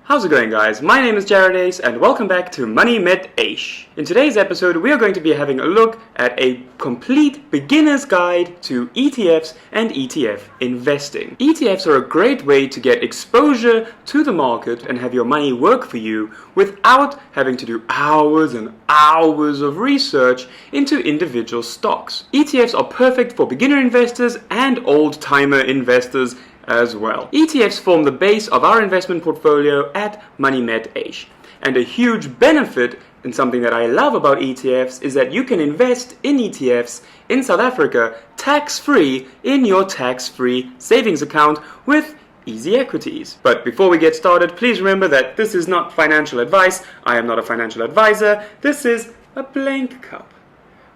How's it going, guys? My name is Jared and welcome back to MoneyMetEish. In today's episode, we are going to be having a look at a complete beginner's guide to ETFs and ETF investing. ETFs are a great way to get exposure to the market and have your money work for you without having to do hours and hours of research into individual stocks. ETFs are perfect for beginner investors and old-timer investors as well. ETFs form the base of our investment portfolio at MoneyMetEish. And a huge benefit and something that I love about ETFs is that you can invest in ETFs in South Africa tax-free in your tax-free savings account with EasyEquities. But before we get started, please remember that this is not financial advice. I am not a financial advisor. This is a blank cup.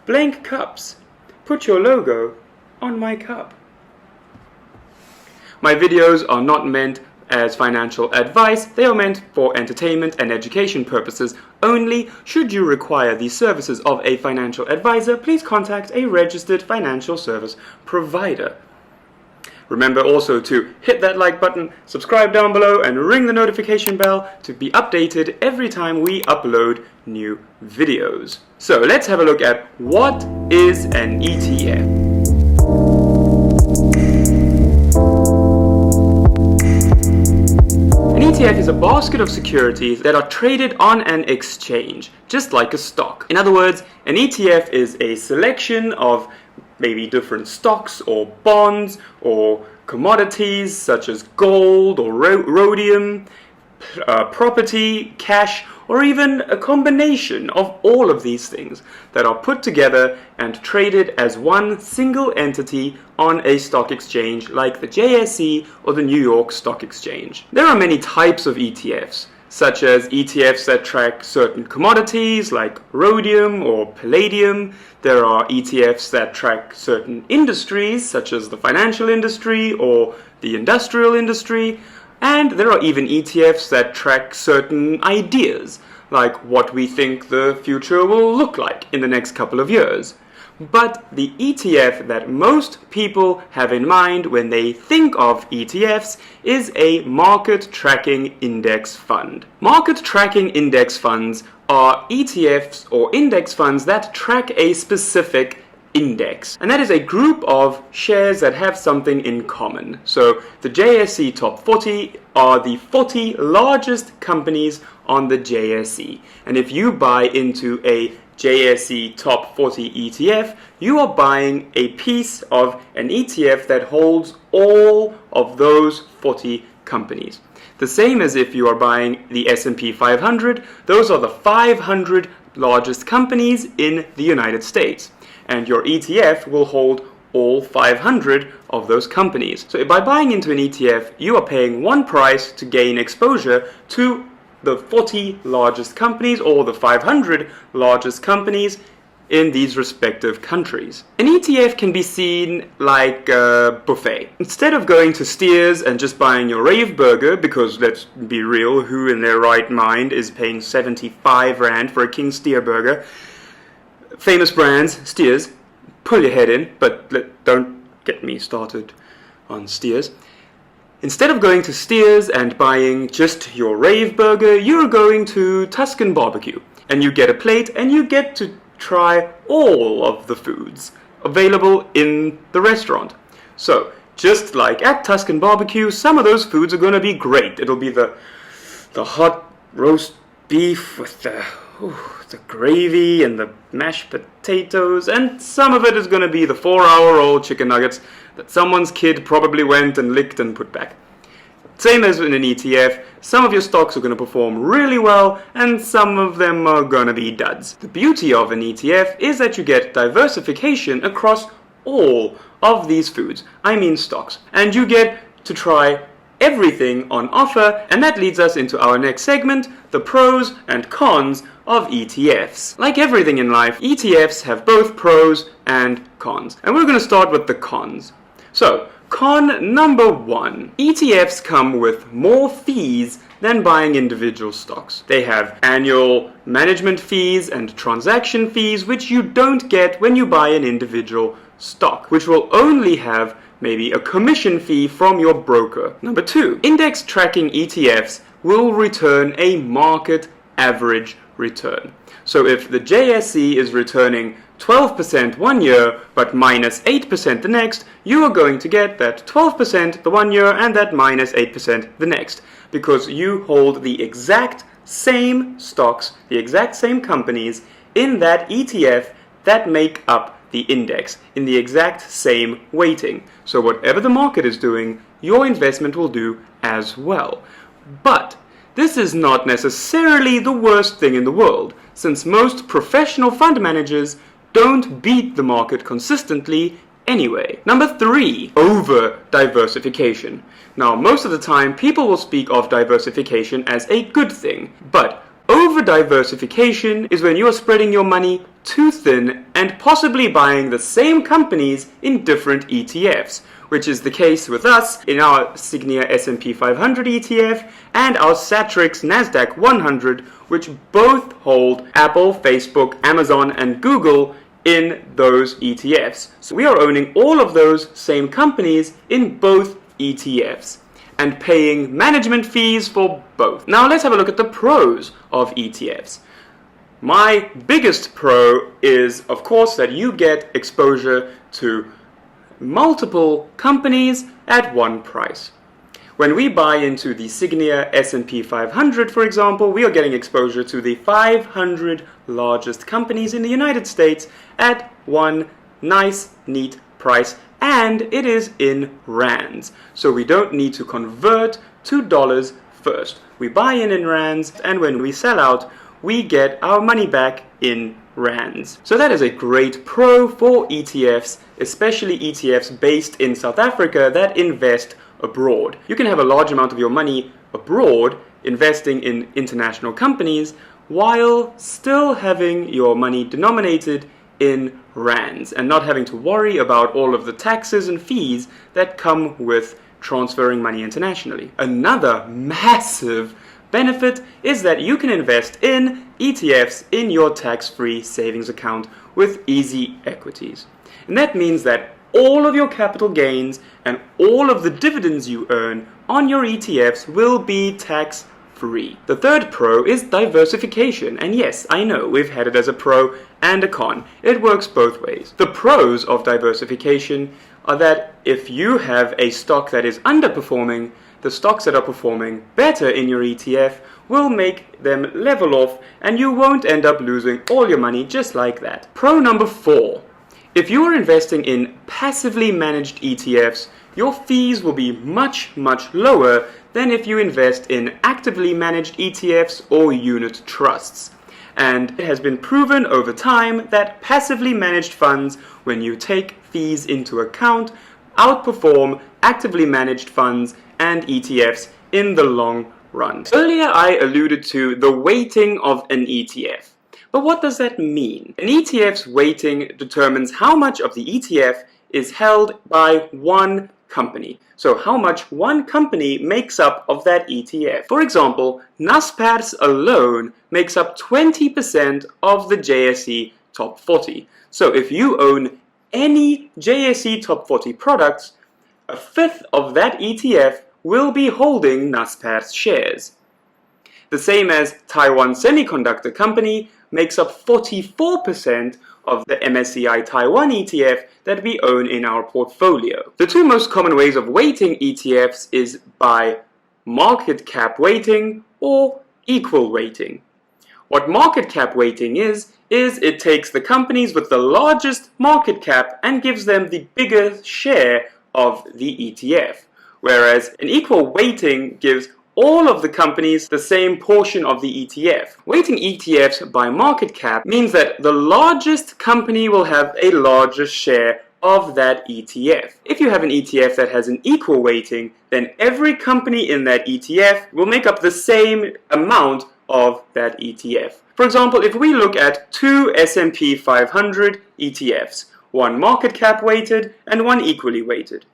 Blank cups. Put your logo on my cup. My videos are not meant as financial advice, they are meant for entertainment and education purposes only. Should you require the services of a financial advisor, please contact a registered financial service provider. Remember also to hit that like button, subscribe down below, and ring the notification bell to be updated every time we upload new videos. So let's have a look at what is an ETF. An ETF is a basket of securities that are traded on an exchange, just like a stock. In other words, an ETF is a selection of maybe different stocks or bonds or commodities such as gold or rhodium, property, cash, or even a combination of all of these things that are put together and traded as one single entity on a stock exchange like the JSE or the New York Stock Exchange. There are many types of ETFs, such as ETFs that track certain commodities like rhodium or palladium. There are ETFs that track certain industries, such as the financial industry or the industrial industry. And there are even ETFs that track certain ideas, like what we think the future will look like in the next couple of years. But the ETF that most people have in mind when they think of ETFs is a market tracking index fund. Market tracking index funds are ETFs or index funds that track a specific index, and that is a group of shares that have something in common. So the JSE Top 40 are the 40 largest companies on the JSE, and if you buy into a JSE Top 40 ETF, you are buying a piece of an ETF that holds all of those 40 companies. The same as if you are buying the S&P 500, those are the 500 largest companies in the United States. And your ETF will hold all 500 of those companies. So by buying into an ETF, you are paying one price to gain exposure to the 40 largest companies or the 500 largest companies in these respective countries. An ETF can be seen like a buffet. Instead of going to Steers and just buying your Rave burger, because let's be real, who in their right mind is paying 75 Rand for a King Steer burger? Famous brands, Steers, pull your head in, but don't get me started on Steers. Instead of going to Steers and buying just your Rave burger, you're going to Tuscan Barbecue. And you get a plate and you get to try all of the foods available in the restaurant. So, just like at Tuscan Barbecue, some of those foods are going to be great. It'll be the hot roast beef with the gravy and the mashed potatoes, and some of it is going to be the 4-hour-old chicken nuggets that someone's kid probably went and licked and put back. Same as in an ETF, some of your stocks are going to perform really well and some of them are going to be duds. The beauty of an ETF is that you get diversification across all of these foods, I mean stocks, and you get to try everything on offer, and that leads us into our next segment, the pros and cons of ETFs. Like everything in life, ETFs have both pros and cons, and we're going to start with the cons. So, con number 1, ETFs come with more fees than buying individual stocks. They have annual management fees and transaction fees, which you don't get when you buy an individual stock, which will only have maybe a commission fee from your broker. Number 2, index tracking ETFs will return a market average return. So if the JSE is returning 12% one year but minus 8% the next, you are going to get that 12% the one year and that minus 8% the next, because you hold the exact same stocks, the exact same companies in that ETF that make up the index in the exact same weighting. So whatever the market is doing, your investment will do as well. But this is not necessarily the worst thing in the world, since most professional fund managers don't beat the market consistently anyway. Number 3, over-diversification. Now, most of the time, people will speak of diversification as a good thing, but over-diversification is when you are spreading your money too thin and possibly buying the same companies in different ETFs, which is the case with us in our Signia S&P 500 ETF and our Satrix Nasdaq 100, which both hold Apple, Facebook, Amazon, and Google in those ETFs. So we are owning all of those same companies in both ETFs and paying management fees for both. Now let's have a look at the pros of ETFs. My biggest pro is, of course, that you get exposure to multiple companies at one price. When we buy into the Signia S&P 500, for example, we are getting exposure to the 500 largest companies in the United States at one nice, neat price, and it is in rands. So we don't need to convert to dollars first. We buy in rands, and when we sell out, we get our money back in rands. So that is a great pro for ETFs, especially ETFs based in South Africa that invest abroad. You can have a large amount of your money abroad investing in international companies while still having your money denominated in rands and not having to worry about all of the taxes and fees that come with transferring money internationally. Another massive benefit is that you can invest in ETFs in your tax-free savings account with EasyEquities. And that means that all of your capital gains and all of the dividends you earn on your ETFs will be tax-free. The third pro is diversification. And yes, I know, we've had it as a pro and a con. It works both ways. The pros of diversification are that if you have a stock that is underperforming, the stocks that are performing better in your ETF will make them level off and you won't end up losing all your money just like that. Pro number 4. If you are investing in passively managed ETFs, your fees will be much lower than if you invest in actively managed ETFs or unit trusts. And it has been proven over time that passively managed funds, when you take fees into account, outperform actively managed funds and ETFs in the long run. Earlier I alluded to the weighting of an ETF. But what does that mean? An ETF's weighting determines how much of the ETF is held by one company. So how much one company makes up of that ETF. For example, Naspers alone makes up 20% of the JSE Top 40. So if you own any JSE Top 40 products, a fifth of that ETF will be holding Naspers shares. The same as Taiwan Semiconductor Company makes up 44% of the MSCI Taiwan ETF that we own in our portfolio. The two most common ways of weighting ETFs is by market cap weighting or equal weighting. What market cap weighting is it takes the companies with the largest market cap and gives them the bigger share of the ETF. Whereas an equal weighting gives all of the companies the same portion of the ETF. Weighting ETFs by market cap means that the largest company will have a larger share of that ETF. If you have an ETF that has an equal weighting, then every company in that ETF will make up the same amount of that ETF. For example, if we look at two S&P 500 ETFs, one market cap weighted and one equally weighted.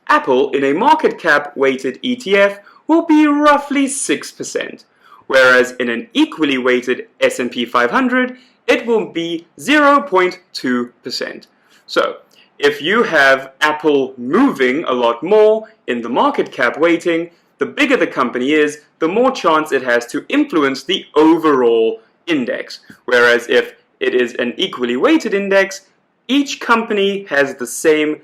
Apple in a market cap weighted ETF will be roughly 6%, whereas in an equally weighted S&P 500 it will be 0.2%. So if you have Apple moving a lot more in the market cap weighting, the bigger the company is, the more chance it has to influence the overall index. Whereas if it is an equally weighted index, each company has the same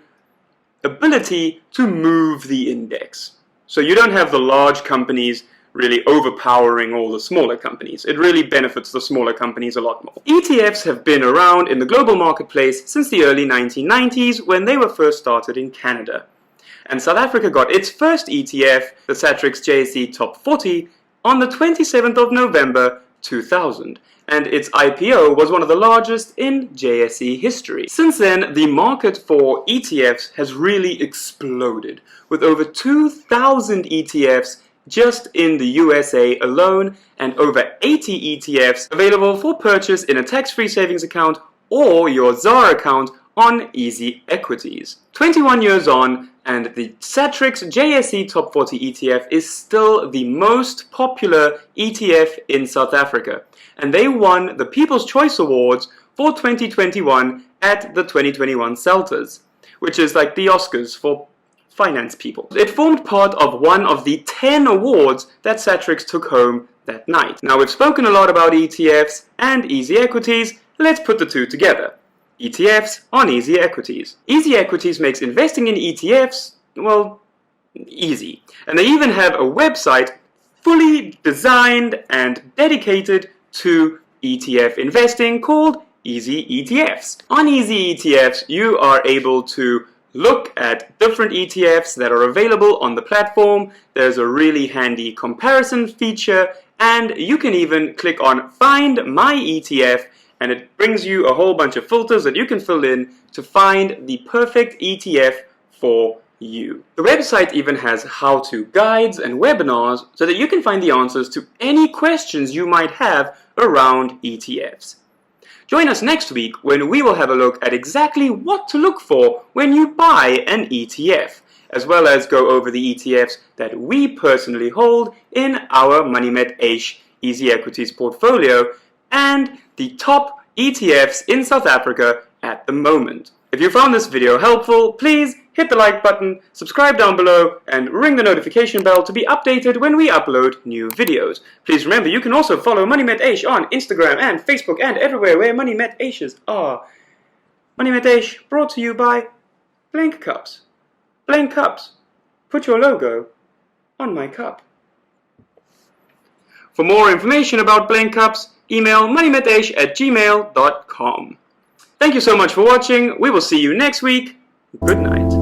ability to move the index. So you don't have the large companies really overpowering all the smaller companies. It really benefits the smaller companies a lot more. ETFs have been around in the global marketplace since the early 1990s when they were first started in Canada. And South Africa got its first ETF, the Satrix JSE Top 40, on the 27th of November 2000. And its IPO was one of the largest in JSE history. Since then, the market for ETFs has really exploded, with over 2,000 ETFs just in the USA alone, and over 80 ETFs available for purchase in a tax-free savings account or your ZAR account on EasyEquities. 21 years on, and the Satrix JSE Top 40 ETF is still the most popular ETF in South Africa, and they won the People's Choice Awards for 2021 at the 2021 Celtas, which is like the Oscars for finance people. It formed part of one of the 10 awards that Satrix took home that night. Now, we've spoken a lot about ETFs and EasyEquities. Let's put the two together. ETFs on EasyEquities. EasyEquities makes investing in ETFs, well, easy. And they even have a website fully designed and dedicated to ETF investing called EasyETFs. On EasyETFs, you are able to look at different ETFs that are available on the platform. There's a really handy comparison feature, and you can even click on Find My ETF, and it brings you a whole bunch of filters that you can fill in to find the perfect ETF for you. The website even has how-to guides and webinars so that you can find the answers to any questions you might have around ETFs. Join us next week when we will have a look at exactly what to look for when you buy an ETF, as well as go over the ETFs that we personally hold in our MoneyMetEish EasyEquities portfolio and the top ETFs in South Africa at the moment. If you found this video helpful, please hit the like button, subscribe down below, and ring the notification bell to be updated when we upload new videos. Please remember, you can also follow MoneyMetEish on Instagram and Facebook and everywhere where MoneyMetEishes are. MoneyMetEish brought to you by Blank Cups. Blank Cups. Put your logo on my cup. For more information about Blank Cups, email moneymeteish@gmail.com. Thank you so much for watching. We will see you next week. Good night.